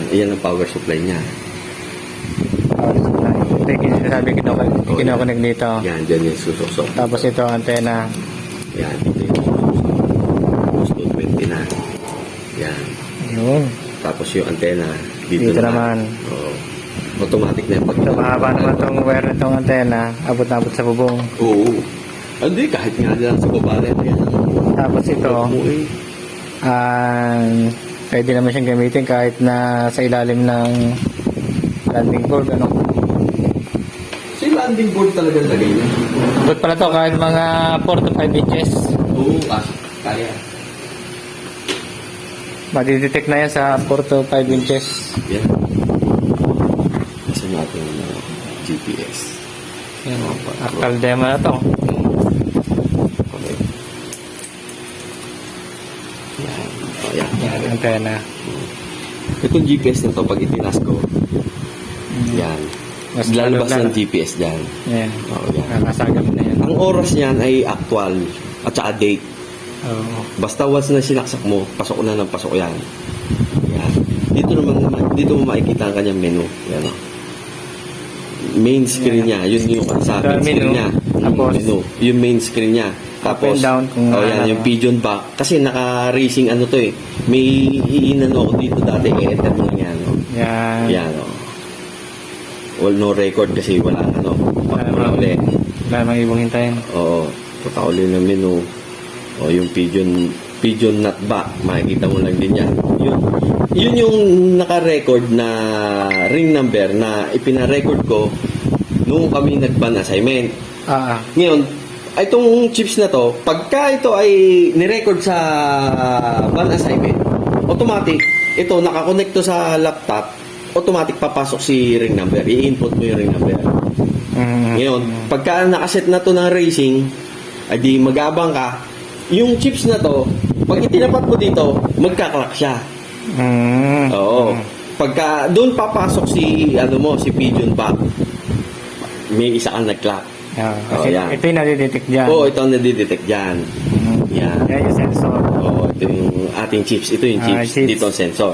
Ayan ang power supply niya. Power supply. Ito yung sinasabi kinokonek dito. Yan, dyan yung susok-sok. Tapos ito antena. Yan, ito yung susok-sok. Tapos 220 na. Yan. Yun. Tapos yung antena, dito naman. Oo. Automatic na yung Ito mahaba naman itong wire nitong antena. Abot-abot sa bubong. Oo. Hindi, kahit nga lang sa baba rin. Yan. Tapos ito, pwede naman siyang gamitin kahit na sa ilalim ng landing board. Ano? So yung landing board talaga lagay niya? Good pala to kahit mga 4 to 5 inches. Oo, kaya. Madidetect na yan sa 4 to 5 inches. Yan. Kasi natin GPS. Yan. Actual demo na to. Okay. Yan. O, yan. Yan, antena. Itong GPS na to, pag itinas ko, yan. Mas Lalabas lalo- ng GPS dyan. Yan. Oo, yan. Nakasagap na yan. Ang oras niyan ay actual at saka date. Oo. Basta once na sinaksak mo, pasok na ng pasok yan. Yan. Dito mo makikita ang kanyang menu. Yan o. Main screen niya. Yun yung sa main screen niya. Tapos, Menu. Yung main screen niya. Tapos, and down kung yan, yung pigeon back. Kasi naka-racing ano to eh. May iinano ako dito dati. I-enter mo lang yan. O. Yan. Yan o. Well, no record kasi wala ano. Wala ulit. Wala namang ibong hintayin. Oo. Pagkauli ng menu. O yung pigeon nut back. Makikita mo lang din yan. Yun yung naka-record na ring number na ipina-record ko nung kami nag-ban assignment. Ngayon, itong chips na to, pagka ito ay nirecord sa ban assignment, automatic, ito nakakonect to sa laptop, automatic papasok si ring number. I-input mo yung ring number. Ngayon, pagka nakaset na to ng racing, ay di mag-abang ka, yung chips na to, pag itinapat mo dito, magka-clock siya. Oo. Pagka doon papasok si si pigeon back, may isa kang nag-clock. Kasi yan. ito yung nadidetect dyan. Oo, ito ang nadidetect dyan. Yan. Yan yung sensor. Oo, ito yung ating chips. Ito yung chips. Chips. Dito ang sensor.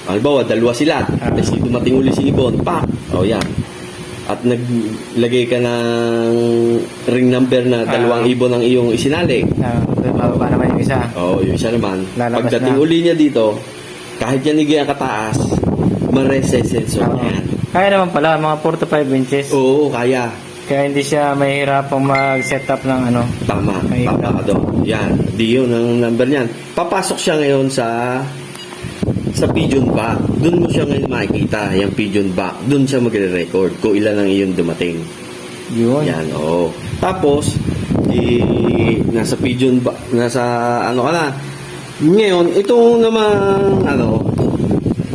Halimbawa, dalawa sila. Tapos dumating uli si Ibon. Pa! O, yan. At naglagay ka ng ring number na dalawang ibon ang iyong isinali. Mababa naman yung isa. Oo, yung isa naman. Lalabas Pagdating na. uli niya dito, kahit yan higyan kataas, ma-resensor yan. Kaya naman pala, mga 4 to 5 inches. Oo, kaya. Kaya hindi siya mahirapang mag-set up ng ano. Tama, May tama ka doon. Yan, di yun ang number niyan. Papasok siya ngayon sa pigeon back. Doon mo siya ngayon makikita, yung pigeon back. Doon siya magre-record kung ilan ang iyong dumating. Yun. Yan, oo. Tapos, nasa pigeon back, nasa ano ka na. Ngayon, itong naman,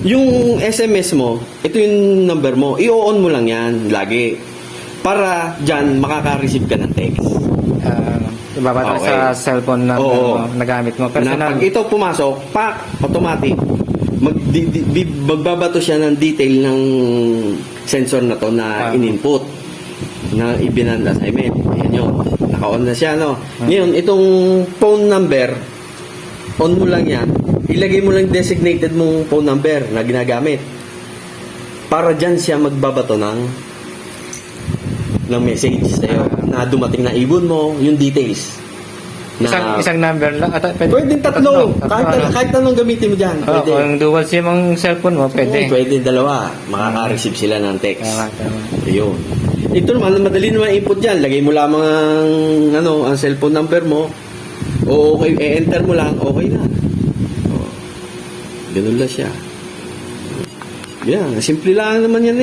yung SMS mo, ito yung number mo, i-on mo lang yan, lagi. Para dyan, makaka-receive ka ng text. Ibabato sa cellphone na nagamit mo. Personal. Pag ito pumasok, automatic. Magbabato siya ng detail ng sensor na to na in-input na ibinand assignment. Ayan yun. Naka-on na siya, no? Ngayon, itong phone number, on mo lang yan. Ilagay mo lang designated mong phone number na ginagamit. Para dyan siya magbabato ng message sa'yo na dumating na ibon mo, yung details. Na, isang number lang? Pwede tatlo. Kahit anong gamitin mo dyan. Pwede. Kung dual SIM ang cellphone mo, pwede. Pwede dalawa. Makaka-receive sila ng text. Tama. Ayun. Ito naman, madali naman input dyan. Lagay mo lamang ang cellphone number mo. O okay, enter mo lang, okay na. Ganun lang siya. Yan, simple lang naman yan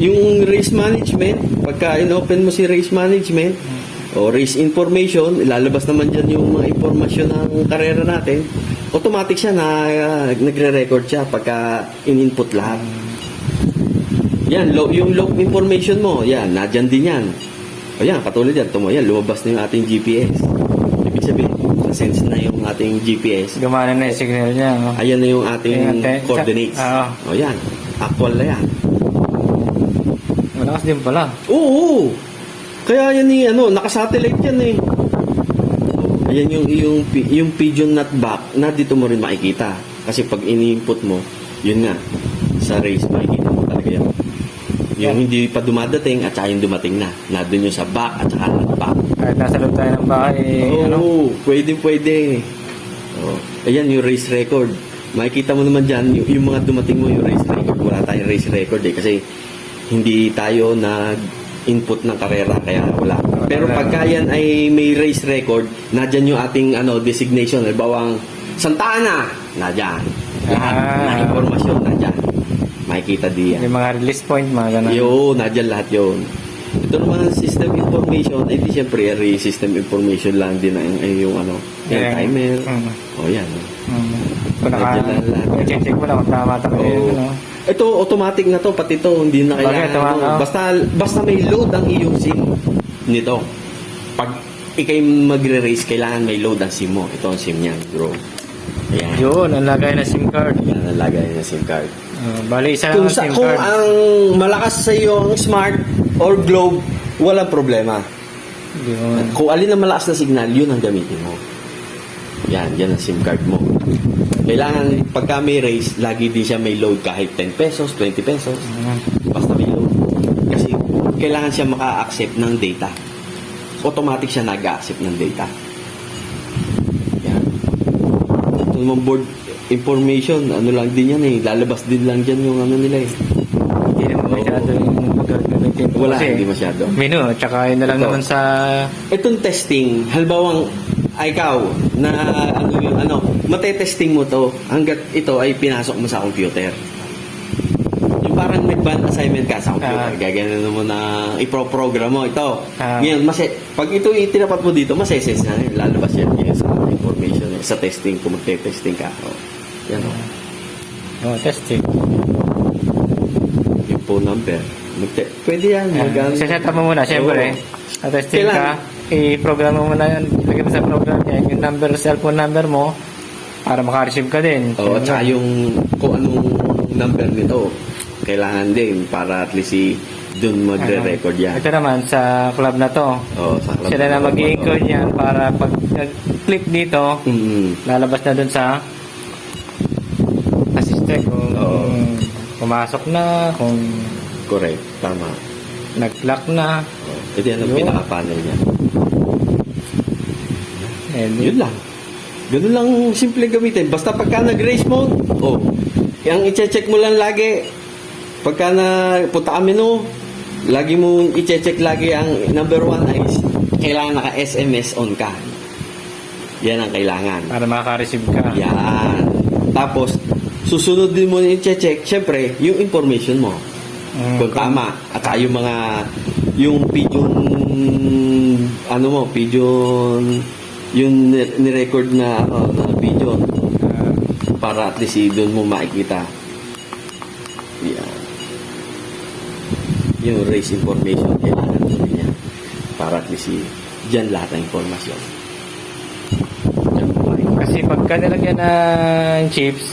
Yung race management, pagka in-open mo si race management o race information, ilalabas naman dyan yung mga informasyon ng karera natin. Automatic siya na nagre-record siya pagka in-input lahat. Yan, yung log information mo, yan, nadyan din yan. O yan, katulad yan, lumabas na yung ating GPS. Ibig sabihin, na-sense na yung ating GPS. Gumana na yung signal niya. Ayan na yung ating coordinates. O yan, actual na yan. Malakas din pala. Oo. Kaya yan naka-satellite yan Ayan yung pigeon nut back na dito mo rin makikita. Kasi pag ini-input mo, yun nga. sa race, makikita mo talaga yun. Yung hindi pa dumadating at saka yung dumating na. Nandun yung sa back at saka back. Kahit nasa loob tayo ng bahay, Oo, pwede. Oh. Ayan yung race record. Makikita mo naman dyan, yung mga dumating mo yung race record. Wala tayong race record kasi hindi tayo nag-input ng karera kaya wala. Pero pagka yan ay may race record, nadyan yung ating designation. Halimbawa, Santa Ana, nadyan. Lahat na impormasyon, nadyan. Makikita diyan. yung mga release point, mga ganun. Yun, nadyan lahat yun. Ito naman ang system information, di siyempre system information lang din yung yung timer. Yan. Kung check mo lang kung tama yun, Ito, automatic na to, pati to, hindi na kailangan. Basta may load ang iyong SIM nito. Pag ikay magre-race, kailangan may load ang SIM mo. Ito ang SIM niyan, bro. Ayan. Yun, ang lagay na SIM card. Yan ang lagay na SIM card. Bali, isa lang ang SIM Kung card. ang malakas sa iyo ang Smart or Globe, walang problema. Yun. Kung alin ang malakas na signal, yun ang gamitin mo. Yan ang SIM card mo. Kailangan, pagka may race, lagi din siya may load kahit 10 pesos, 20 pesos. Basta may load. Kasi kailangan siya maka-accept ng data. Automatic siya nag-accept ng data. Yan. Ito naman board information, lang din yan lalabas din lang dyan yung nila Hindi naman masyado yung pagkagamitin. Wala, Kasi, hindi masyado. menu, tsaka yun na lang Ito. naman sa... Itong testing, halibawang ikaw na matetesting mo to hanggat ito ay pinasok mo sa computer. Yung parang nag-band assignment ka sa computer, gaganan mo na ipro-program mo ito. Ngayon, pag ito itinapat mo dito, maseses na lalabas yan sa information, sa testing, kung magte-testing ka. Yan testing. yung phone number. Pwede yan. Set up mo muna, syempre. Testing ka, i-program mo muna yan. Lagyan mo sa program yan, yung cellphone number mo, para makareceive ka din. At saka yung kung anong number nito, kailangan din para at least doon magre-record yan. Ito naman, sa club na to. Sa club Sila na mag-i-encode yan para pag nag-click dito, lalabas na doon sa system kung pumasok na, kung correct, tama. nag-lock na. Ito yan ang pinaka-panel niya. Yun lang. Ganun lang simple gamitin. Basta pagka nag-race mode, yung i-check mo lang lagi. Pagka punta ka menu, lagi mo i-check lagi ang number 1 ay kailangan naka-SMS on ka. Yan ang kailangan. Para makaka-receive ka. Yan. Tapos, susunod din mo i-check, syempre, yung information mo. Kung tama. At saka yung pigeon, yung ni-record na pigeon. Para at least doon mo makikita. Yan. Yung race information, kailangan mo niya. Para at least dyan lahat ng informasyon. Kasi pagka nilagyan ng chips,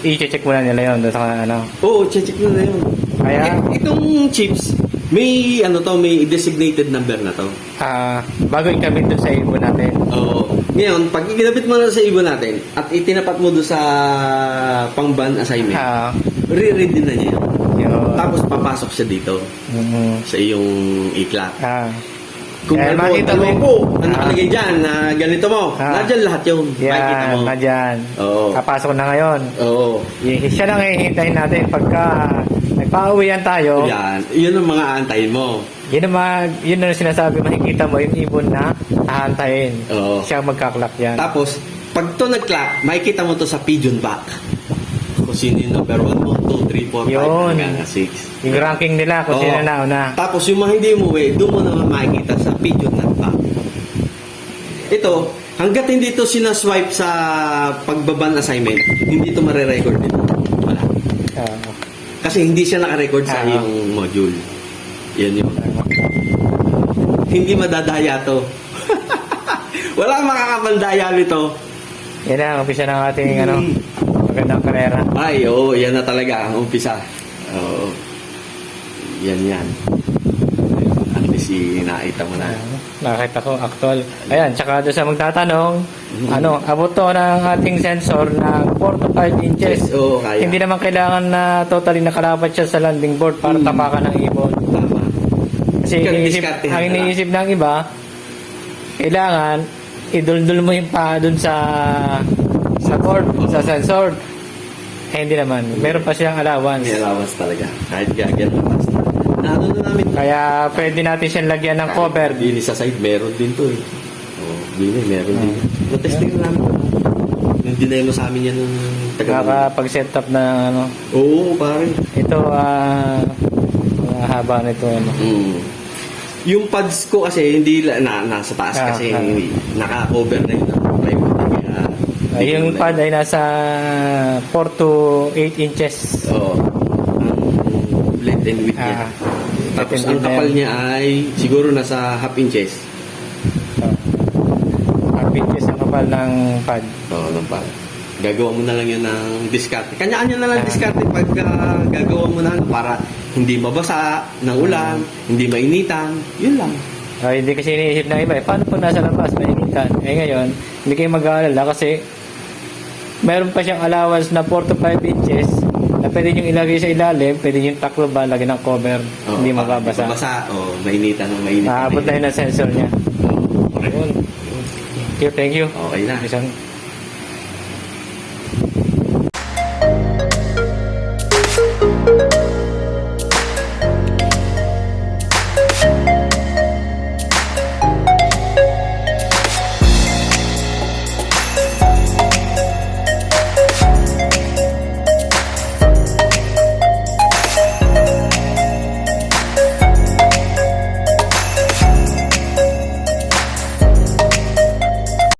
i-check muna nila yun doon sa Oo, check na yun. Kaya, Itong chips, may may designated number na to. bago ikabit doon sa ibon natin. Oo. Ngayon, pag ikinabit mo na sa ibon natin at itinapat mo doon sa pang-ban assignment, re-read din na niya yun. Tapos papasok siya dito sa iyong i-clock. Kung makita mo ang nakalagay dyan na ganito mo, nadyan lahat yun. Makikita mo. Nadyan. Oo. Papasok na ngayon. Oo. Siya lang hihintayin natin pagka nagpauwian tayo. Yan. Yun ang mga aantayin mo. Yun ang sinasabi, makikita mo yung ibon na aantayin. Oo. Siya magkaklak yan. Tapos, pag to nag-clock, makikita mo to sa pigeon back. Kung sino yung number 1 mo, 2, 3, 4, 5, Yun. hanggang 6. Yung ranking nila kung sino nauna. Tapos yung mga hindi umuwi, doon mo naman makikita sa pigeon back. Ito, hanggat hindi ito sinaswipe sa pagbaban assignment, hindi ito mare-record dito. Wala. Kasi hindi siya naka-record sa iyong module. Yan yun. Hindi madadaya to. Wala makakapandaya nito. Yan na, umpisa ng ating magandang karera. Ay, oo, yan na talaga ang umpisa. Oo. Yan. At least nakita mo na. Nakita ko, actual. Ayan, tsaka doon sa magtatanong, abot to ng ating sensor na 4 to 5 inches. Yes, oo, kaya. Hindi naman kailangan na totally nakalapat siya sa landing board para tapakan ng ibon. Tama. Kasi Ikaw, iniisip, diskartehan ang na lang. iniisip ng iba, kailangan iduldul mo yung paa dun sa board, sa sensor. Hindi naman. Meron pa siyang allowance. May allowance talaga. Kahit gagyan na pas. Ano na namin. Kaya pwede natin siyang lagyan ng cover. Dili sa side, meron din to eh. Dili, meron din. Na-testing na namin. Hindi na mo sa amin yan ng Nakapag-set up na Oo, pare. ito, haba nito. Yung pads ko kasi hindi nasa taas kasi naka-cover na yun. Yung pad ay nasa 4 to 8 inches. Oo. Length and width niya. Tapos ang kapal niya ay siguro nasa half inches. Half inches ang kapal ng pad. Oo, ng pad. Gagawa mo na lang yun ng diskarte. Kanya-kanya na lang diskarte pag gagawa mo na para hindi mabasa ng ulan, hindi mainitan. Yun lang. Hindi kasi iniisip ng iba, paano po nasa labas, mainitan? Ngayon, hindi kayo mag-aalala kasi meron pa siyang allowance na 4 to 5 inches na pwede nyo ilagay sa ilalim, pwede nyo taklo ba, lagyan ng cover, hindi mababasa. Mabasa, mainitan ng mainitan. Maabot na yun ang sensor niya. Oo, correct. Thank you. Okay na. Isang